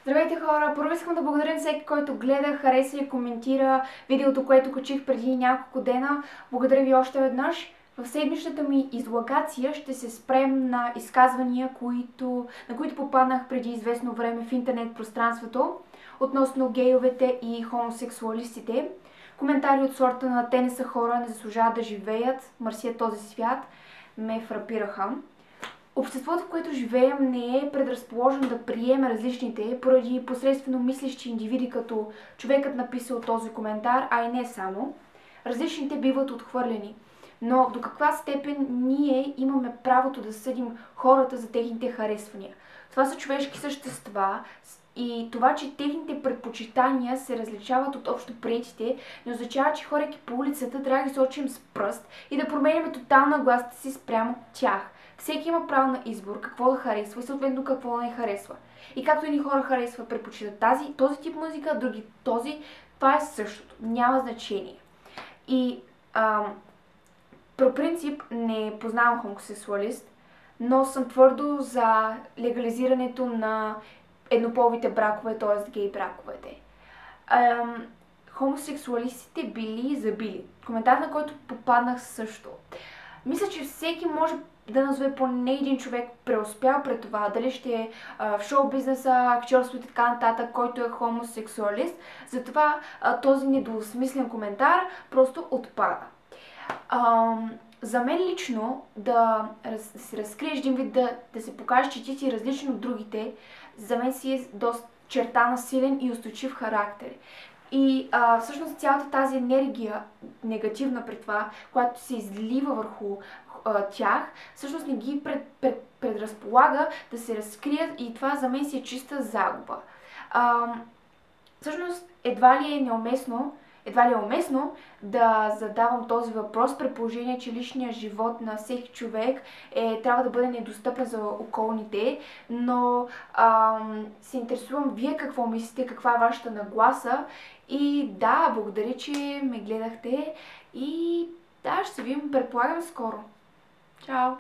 Здравейте хора! Първо искам да благодаря всеки, който гледа, хареса и коментира видеото, което качих преди няколко дена. Благодаря ви още веднъж. В седмичната ми излагация ще се спрем на изказвания, на които попаднах преди известно време в интернет пространството, относно гейовете и хомосексуалистите. Коментари от сорта на "те не са хора, не заслужават да живеят, мърсят този свят" ме фрапираха. Обществото, в което живеем, не е предразположено да приеме различните поради посредствено мислещи индивиди като човекът написал този коментар, а и не само. Различните биват отхвърлени. Но до каква степен ние имаме правото да съдим хората за техните харесвания? Това са човешки същества и това, че техните предпочитания се различават от общо приетите, не означава, че хорейки по улицата трябва да ги сочим с пръст и да променяме тотално гласата си спрямо тях. Всеки има право на избор какво да харесва и съответно какво да не харесва. И както едни хора харесват, предпочитат този тип музика, други този, това е същото. Няма значение. И по принцип не познавам хомосексуалист, но съм твърдо за легализирането на еднополовите бракове, т.е. гей браковете. Хомосексуалистите били забили. Коментар, на който попаднах също. Мисля, че всеки може да назове поне един човек преуспял пред това, дали ще е в шоу-бизнеса, актьорството и така нататък, който е хомосексуалист. Затова този недосмислен коментар просто отпада. За мен лично да се разкриеш един вид, да се покажеш, че ти си различен от другите, за мен си е доста черта на силен и устойчив характер. И всъщност цялата тази енергия, негативна при това, която се излива върху тях, всъщност не ги предразполага да се разкрият и това за мен си е чиста загуба. Всъщност едва ли е уместно да задавам този въпрос, при положение, че личният живот на всеки човек трябва да бъде недостъпен за околните, но се интересувам вие какво мислите, каква е вашата нагласа и да, благодаря, че ме гледахте и да, ще се видим, предполагам, скоро. Чао!